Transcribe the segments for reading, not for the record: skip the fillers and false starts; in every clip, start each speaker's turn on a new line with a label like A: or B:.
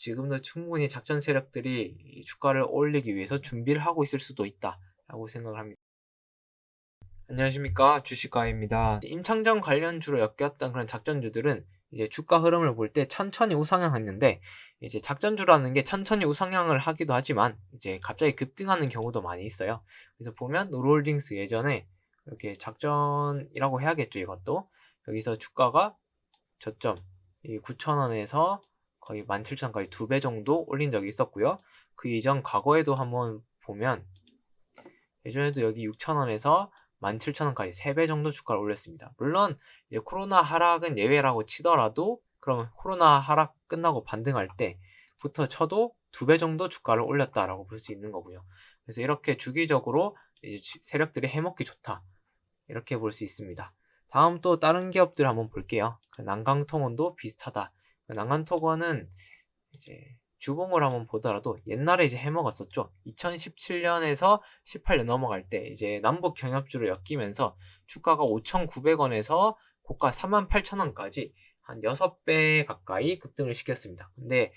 A: 지금도 충분히 작전 세력들이 이 주가를 올리기 위해서 준비를 하고 있을 수도 있다라고 생각을 합니다. 안녕하십니까, 주식가입니다. 임창정 관련주로 엮였던 그런 작전주들은 이제 주가 흐름을 볼 때 천천히 우상향했는데, 이제 작전주라는 게 천천히 우상향을 하기도 하지만 이제 갑자기 급등하는 경우도 많이 있어요. 그래서 보면 노르홀딩스 예전에 이렇게 작전이라고 해야겠죠, 이것도. 여기서 주가가 저점 이 9,000원에서 거의 17,000원까지 2배 정도 올린 적이 있었고요. 그 이전 과거에도 한번 보면 예전에도 여기 6,000원에서 17,000원까지 3배 정도 주가를 올렸습니다. 물론 이제 코로나 하락은 예외라고 치더라도 그러면 코로나 하락 끝나고 반등할 때부터 쳐도 2배 정도 주가를 올렸다라고 볼 수 있는 거고요. 그래서 이렇게 주기적으로 이제 세력들이 해먹기 좋다, 이렇게 볼 수 있습니다. 다음 또 다른 기업들 한번 볼게요. 난강통원도 비슷하다. 난강통원은 이제 주봉을 한번 보더라도 옛날에 이제 해먹었었죠. 2017년에서 18년 넘어갈 때 이제 남북 경협주로 엮이면서 주가가 5,900원에서 고가 38,000원까지 한 6배 가까이 급등을 시켰습니다. 근데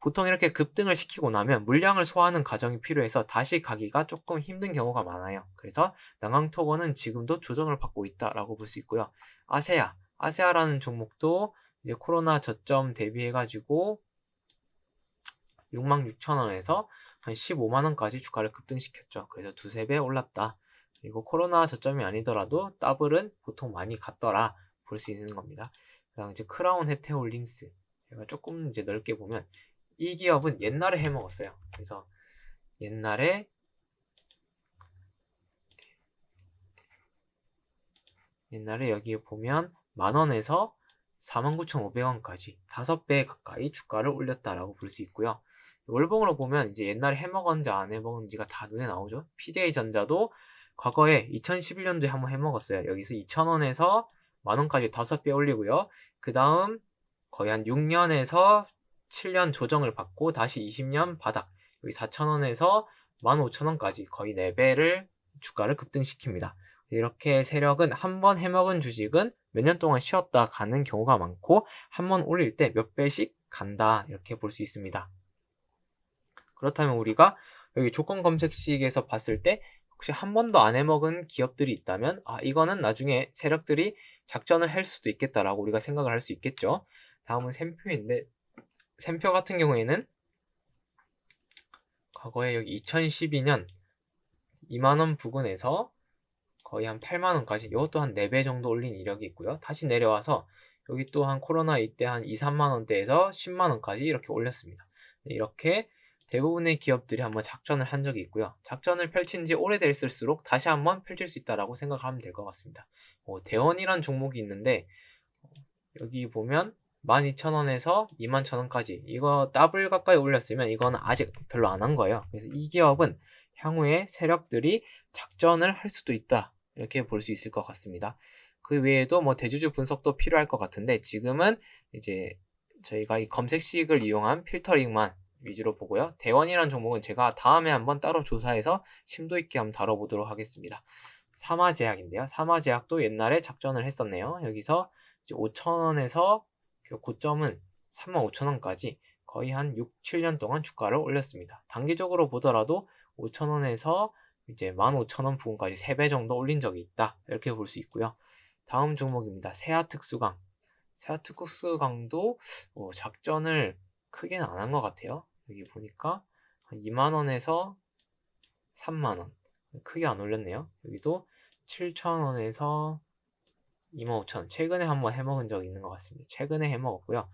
A: 보통 이렇게 급등을 시키고 나면 물량을 소화하는 과정이 필요해서 다시 가기가 조금 힘든 경우가 많아요. 그래서 난강토건은 지금도 조정을 받고 있다라고 볼 수 있고요. 아세아라는 종목도 이제 코로나 저점 대비해가지고 66,000원에서 한 15만원까지 주가를 급등시켰죠. 그래서 두세 배 올랐다. 그리고 코로나 저점이 아니더라도 더블은 보통 많이 갔더라 볼 수 있는 겁니다. 그다음 이제 크라운 혜태홀딩스, 제가 조금 이제 넓게 보면 이 기업은 옛날에 해먹었어요. 그래서 옛날에 여기에 보면 만원에서 49,500원까지 5배 가까이 주가를 올렸다라고 볼 수 있고요. 월봉으로 보면 이제 옛날에 해먹었는지 안 해먹었는지가 다 눈에 나오죠. PJ전자도 과거에 2011년도에 한번 해먹었어요. 여기서 2,000원에서 만원까지 5배 올리고요. 그 다음 거의 한 6년에서 7년 조정을 받고 다시 20년 바닥, 여기 4,000원에서 15,000원까지 거의 4배를 주가를 급등시킵니다. 이렇게 세력은 한 번 해먹은 주식은 몇 년 동안 쉬었다 가는 경우가 많고, 한 번 올릴 때 몇 배씩 간다, 이렇게 볼 수 있습니다. 그렇다면 우리가 여기 조건 검색식에서 봤을 때 혹시 한 번도 안 해먹은 기업들이 있다면 이거는 나중에 세력들이 작전을 할 수도 있겠다라고 우리가 생각을 할 수 있겠죠. 다음은 샘표인데, 샘표 같은 경우에는 과거에 여기 2012년 2만원 부근에서 거의 한 8만원까지, 이것도 한 4배 정도 올린 이력이 있고요. 다시 내려와서 여기 또 한 코로나 이때 한 2, 3만원대에서 10만원까지 이렇게 올렸습니다. 이렇게 대부분의 기업들이 한번 작전을 한 적이 있고요. 작전을 펼친 지 오래됐을수록 다시 한번 펼칠 수 있다라고 생각하면 될 것 같습니다. 대원이란 종목이 있는데 여기 보면 12,000원에서 21,000원까지 이거 더블 가까이 올렸으면 이거는 아직 별로 안 한 거예요. 그래서 이 기업은 향후에 세력들이 작전을 할 수도 있다, 이렇게 볼 수 있을 것 같습니다. 그 외에도 뭐 대주주 분석도 필요할 것 같은데 지금은 이제 저희가 이 검색식을 이용한 필터링만 위주로 보고요. 대원이라는 종목은 제가 다음에 한번 따로 조사해서 심도 있게 한번 다뤄보도록 하겠습니다. 사마제약인데요. 사마제약도 옛날에 작전을 했었네요. 여기서 5,000원에서 고점은 35,000원까지 거의 한 6, 7년 동안 주가를 올렸습니다. 단기적으로 보더라도 5,000원에서 이제 15,000원 부근까지 3배 정도 올린 적이 있다, 이렇게 볼 수 있고요. 다음 종목입니다. 세아특수강. 세아특수강도 작전을 크게는 안 한 것 같아요. 여기 보니까 한 2만원에서 3만원, 크게 안 올렸네요. 여기도 7,000원에서 25,000원, 최근에 한번 해먹은 적이 있는 것 같습니다. 최근에 해먹었고요.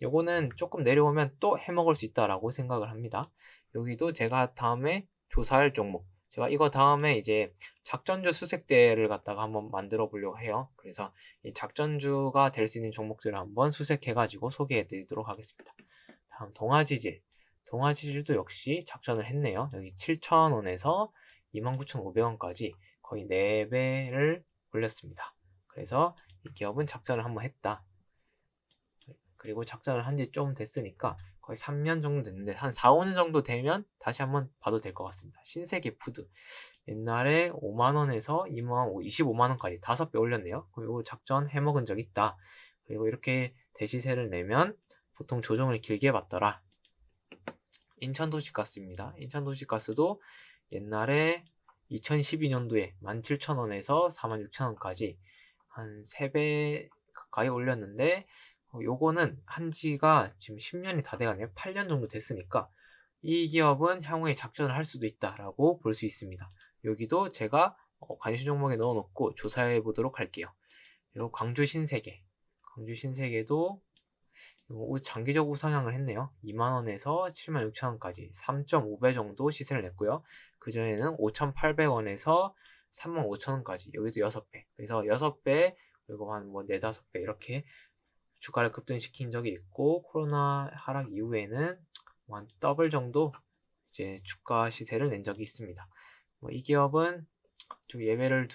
A: 요거는 조금 내려오면 또 해먹을 수 있다라고 생각을 합니다. 여기도 제가 다음에 조사할 종목, 제가 이거 다음에 이제 작전주 수색대를 갖다가 한번 만들어 보려고 해요. 그래서 이 작전주가 될 수 있는 종목들을 한번 수색해 가지고 소개해 드리도록 하겠습니다. 다음 동아지질도 역시 작전을 했네요. 여기 7,000원에서 29,500원까지 거의 4배를 올렸습니다. 그래서 이 기업은 작전을 한번 했다. 그리고 작전을 한 지 좀 됐으니까 거의 3년 정도 됐는데 한 4, 5년 정도 되면 다시 한번 봐도 될 것 같습니다. 신세계 푸드, 옛날에 5만원에서 25만원까지 5배 올렸네요. 그리고 작전 해먹은 적 있다. 그리고 이렇게 대시세를 내면 보통 조정을 길게 받더라. 인천도시가스입니다. 인천도시가스도 옛날에 2012년도에 17,000원에서 46,000원까지 한 3배 가까이 올렸는데 요거는 한지가 지금 10년이 다 돼가네요. 8년 정도 됐으니까 이 기업은 향후에 작전을 할 수도 있다라고 볼 수 있습니다. 여기도 제가 관심 종목에 넣어놓고 조사해 보도록 할게요. 그리고 광주 신세계도 장기적 우상향을 했네요. 2만원에서 76,000원까지 3.5배 정도 시세를 냈고요. 그전에는 5,800원에서 35,000원까지 여기도 6배. 그래서 6배 그리고 한 4, 5배 이렇게 주가를 급등시킨 적이 있고 코로나 하락 이후에는 한 더블 정도 이제 주가 시세를 낸 적이 있습니다. 이 기업은 좀 예외보다는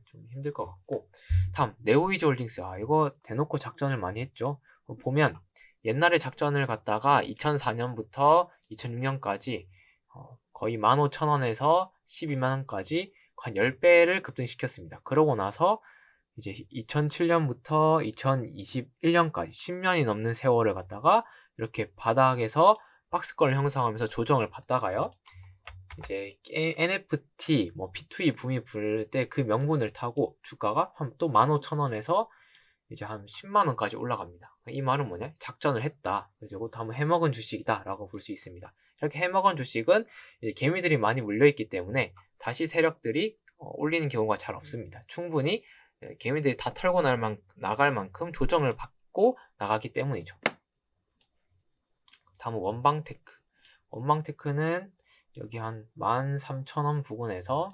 A: 좀 힘들 것 같고, 다음 네오이즈홀딩스. 이거 대놓고 작전을 많이 했죠. 보면 옛날에 작전을 갖다가 2004년부터 2006년까지 거의 15,000원에서 12만원까지 한 10배를 급등시켰습니다. 그러고 나서 이제 2007년부터 2021년까지 10년이 넘는 세월을 갖다가 이렇게 바닥에서 박스권을 형성하면서 조정을 받다가요. 이제 NFT, P2E 붐이 불 때 그 명분을 타고 주가가 또 15,000원에서 이제 한 10만원까지 올라갑니다. 이 말은 뭐냐? 작전을 했다. 그래서 이것도 한번 해먹은 주식이다 라고 볼 수 있습니다. 이렇게 해먹은 주식은 이제 개미들이 많이 물려있기 때문에 다시 세력들이 올리는 경우가 잘 없습니다. 충분히 개미들이 다 털고 나갈 만큼 조정을 받고 나가기 때문이죠. 다음 원방테크는 여기 한 13,000원 부근에서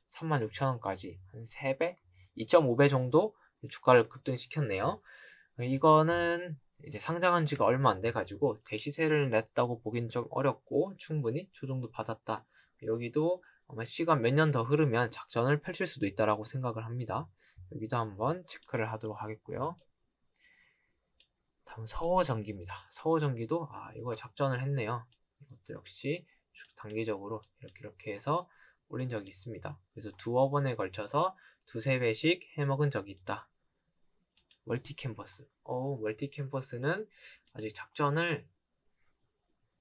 A: 36,000원까지 한 3배? 2.5배 정도 주가를 급등시켰네요. 이거는 이제 상장한 지가 얼마 안 돼가지고 대시세를 냈다고 보긴 좀 어렵고 충분히 조정도 받았다. 여기도 아마 시간 몇 년 더 흐르면 작전을 펼칠 수도 있다라고 생각을 합니다. 여기도 한번 체크를 하도록 하겠고요. 다음 서호전기입니다. 서호전기도 이거 작전을 했네요. 이것도 역시 단기적으로 이렇게 해서 올린 적이 있습니다. 그래서 두어 번에 걸쳐서 두세 배씩 해먹은 적이 있다. 멀티캠퍼스는 아직 작전을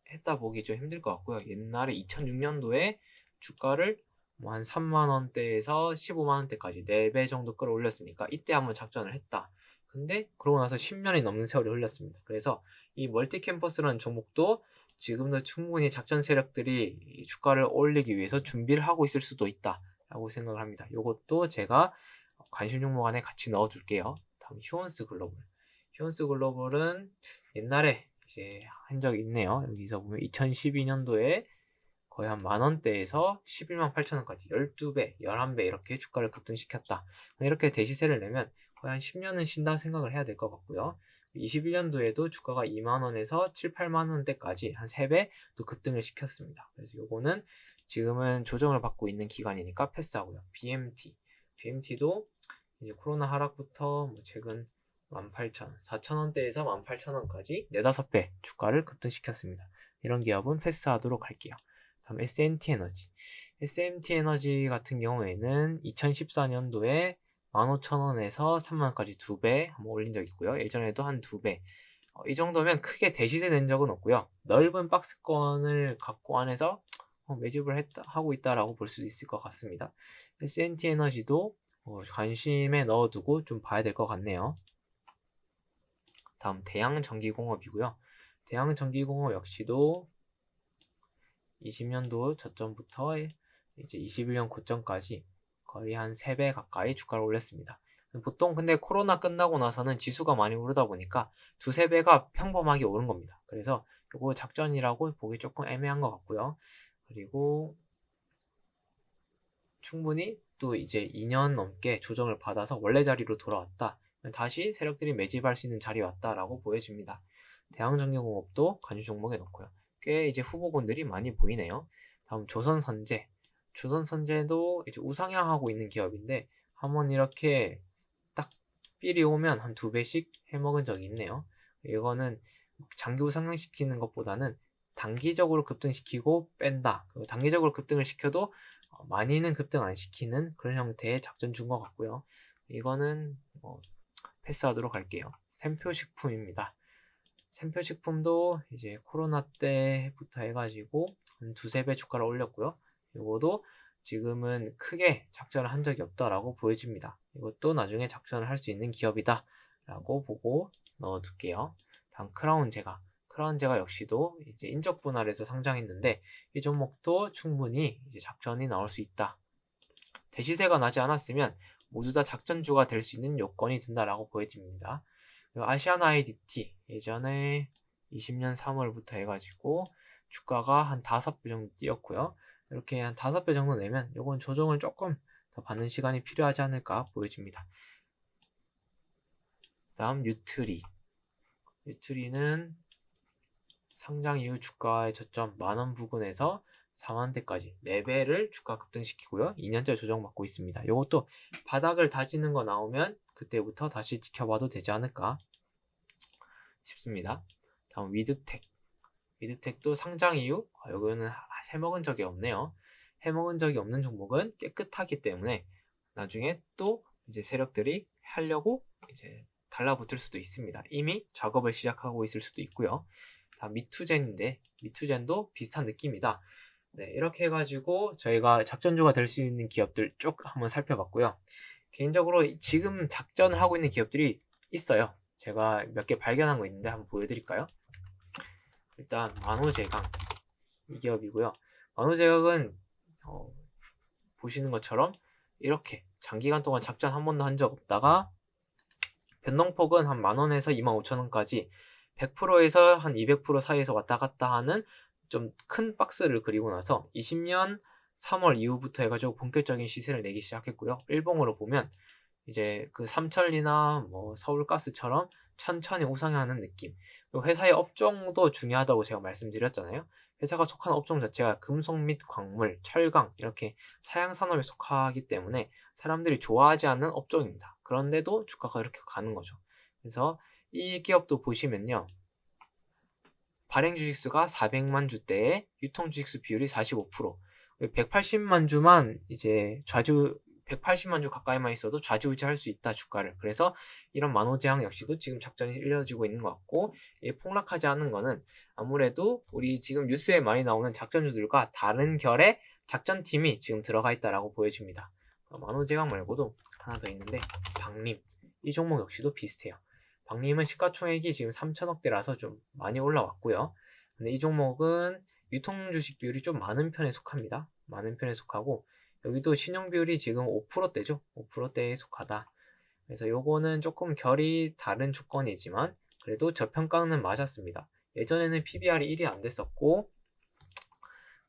A: 했다 보기 좀 힘들 것 같고요. 옛날에 2006년도에 주가를 한 3만원대에서 15만원대까지 4배 정도 끌어올렸으니까 이때 한번 작전을 했다. 근데 그러고 나서 10년이 넘는 세월이 흘렀습니다. 그래서 이 멀티캠퍼스라는 종목도 지금도 충분히 작전 세력들이 주가를 올리기 위해서 준비를 하고 있을 수도 있다 라고 생각을 합니다. 이것도 제가 관심 종목 안에 같이 넣어둘게요. 다음 휴원스글로벌은 옛날에 이제 한 적이 있네요. 여기서 보면 2012년도에 거의 한 만원대에서 11만 8천원까지 12배, 11배 이렇게 주가를 급등시켰다. 이렇게 대시세를 내면 거의 한 10년은 쉰다 생각을 해야 될 것 같고요. 21년도에도 주가가 2만원에서 7, 8만원대까지 한 3배 또 급등을 시켰습니다. 그래서 요거는 지금은 조정을 받고 있는 기간이니까 패스하고요. BMT도 이제 코로나 하락부터 최근 18,000원, 4,000원대에서 18,000원까지 4, 5배 주가를 급등시켰습니다. 이런 기업은 패스하도록 할게요. 다음 SMT에너지 같은 경우에는 2014년도에 15,000원에서 3만원까지 2배 한번 올린 적 있고요. 예전에도 한 2배. 이 정도면 크게 대시세 낸 적은 없고요. 넓은 박스권을 갖고 안에서 매집을 하고 있다라고 볼 수 있을 것 같습니다. SMT에너지도 관심에 넣어두고 좀 봐야 될 것 같네요. 다음 대양전기공업이고요. 대양전기공업 역시도 20년도 저점부터 이제 21년 고점까지 거의 한 3배 가까이 주가를 올렸습니다. 보통 근데 코로나 끝나고 나서는 지수가 많이 오르다 보니까 2, 3배가 평범하게 오른 겁니다. 그래서 이거 작전이라고 보기 조금 애매한 것 같고요. 그리고 충분히 또 이제 2년 넘게 조정을 받아서 원래 자리로 돌아왔다. 다시 세력들이 매집할 수 있는 자리에 왔다라고 보여집니다. 대양전기공업도 관심 종목에 넣고요. 꽤 이제 후보군들이 많이 보이네요. 다음 조선선제도 이제 우상향하고 있는 기업인데 한번 이렇게 딱 삘이 오면 한 2배씩 해먹은 적이 있네요. 이거는 장기 우상향시키는 것보다는 단기적으로 급등시키고 뺀다. 단기적으로 급등을 시켜도 많이는 급등 안 시키는 그런 형태의 작전 준 것 같고요. 이거는 패스하도록 할게요. 샘표식품입니다. 샘표식품도 이제 코로나 때부터 해가지고 한 두세 배 주가를 올렸고요. 이것도 지금은 크게 작전을 한 적이 없다라고 보여집니다. 이것도 나중에 작전을 할 수 있는 기업이다 라고 보고 넣어둘게요. 다음 크라운제가 역시도 이제 인적 분할해서 상장했는데 이 종목도 충분히 이제 작전이 나올 수 있다. 대시세가 나지 않았으면 모두 다 작전주가 될 수 있는 요건이 된다라고 보여집니다. 아시아나 IDT 예전에 20년 3월부터 해가지고 주가가 한 5배 정도 뛰었고요. 이렇게 한 5배 정도 내면 이건 조정을 조금 더 받는 시간이 필요하지 않을까 보여집니다. 다음 유트리는 상장 이후 주가의 저점 만원 부근에서 4만원대까지 4배를 주가 급등시키고요. 2년째 조정받고 있습니다. 이것도 바닥을 다지는 거 나오면 그때부터 다시 지켜봐도 되지 않을까 싶습니다. 다음 위드텍도 상장 이후 여기는 해먹은 적이 없네요. 해먹은 적이 없는 종목은 깨끗하기 때문에 나중에 또 이제 세력들이 하려고 이제 달라붙을 수도 있습니다. 이미 작업을 시작하고 있을 수도 있고요. 다음 미투젠도 비슷한 느낌이다. 네, 이렇게 해가지고 저희가 작전주가 될 수 있는 기업들 쭉 한번 살펴봤고요. 개인적으로 지금 작전을 하고 있는 기업들이 있어요. 제가 몇 개 발견한 거 있는데 한번 보여드릴까요? 일단 만호제강 이 기업이고요. 만호제강은 보시는 것처럼 이렇게 장기간 동안 작전 한 번도 한 적 없다가 변동폭은 한 만원에서 25,000원까지 100%에서 한 200% 사이에서 왔다 갔다 하는 좀 큰 박스를 그리고 나서 20년 3월 이후부터 해가지고 본격적인 시세를 내기 시작했고요. 일봉으로 보면 이제 그 삼천리나 뭐 서울가스처럼 천천히 우상향하는 느낌. 그리고 회사의 업종도 중요하다고 제가 말씀드렸잖아요. 회사가 속한 업종 자체가 금속 및 광물, 철강 이렇게 사양산업에 속하기 때문에 사람들이 좋아하지 않는 업종입니다. 그런데도 주가가 이렇게 가는 거죠. 그래서 이 기업도 보시면요. 발행 주식수가 400만 주대에 유통 주식수 비율이 45%. 180만 주만 이제 180만 주 가까이만 있어도 좌지우지할 수 있다 주가를. 그래서 이런 만호제약 역시도 지금 작전이 이루어지고 있는 것 같고, 폭락하지 않는 거는 아무래도 우리 지금 뉴스에 많이 나오는 작전주들과 다른 결의 작전팀이 지금 들어가 있다라고 보여집니다. 만호제약 말고도 하나 더 있는데 박림, 이 종목 역시도 비슷해요. 박림은 시가총액이 지금 3천억대라서 좀 많이 올라왔고요. 근데 이 종목은 유통 주식 비율이 좀 많은 편에 속합니다. 많은 편에 속하고 여기도 신용 비율이 지금 5%대죠. 5%대에 속하다. 그래서 요거는 조금 결이 다른 조건이지만 그래도 저평가는 맞았습니다. 예전에는 PBR이 1이 안 됐었고,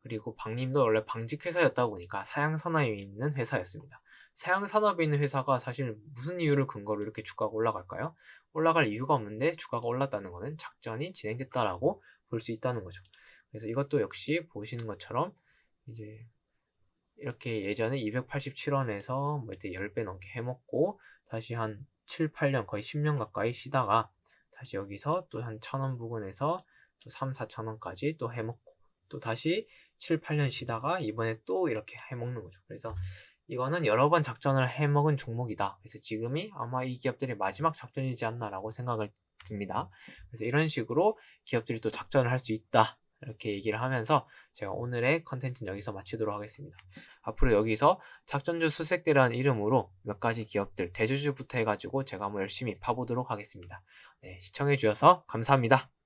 A: 그리고 박림도 원래 방직 회사였다 보니까 사양산업에 있는 회사였습니다. 사양산업에 있는 회사가 사실 무슨 이유를 근거로 이렇게 주가가 올라갈까요? 올라갈 이유가 없는데 주가가 올랐다는 것은 작전이 진행됐다라고 볼 수 있다는 거죠. 그래서 이것도 역시 보시는 것처럼 이제 이렇게 예전에 287원에서 뭐 이때 10배 넘게 해먹고 다시 한 7, 8년 거의 10년 가까이 쉬다가 다시 여기서 또 한 1,000원 부근에서 또 3, 4천원까지 또 해먹고 또 다시 7, 8년 쉬다가 이번에 또 이렇게 해먹는 거죠. 그래서 이거는 여러 번 작전을 해먹은 종목이다. 그래서 지금이 아마 이 기업들의 마지막 작전이지 않나라고 생각을 듭니다. 그래서 이런 식으로 기업들이 또 작전을 할 수 있다. 이렇게 얘기를 하면서 제가 오늘의 컨텐츠는 여기서 마치도록 하겠습니다. 앞으로 여기서 작전주 수색대라는 이름으로 몇 가지 기업들, 대주주부터 해가지고 제가 한번 열심히 파보도록 하겠습니다. 네, 시청해주셔서 감사합니다.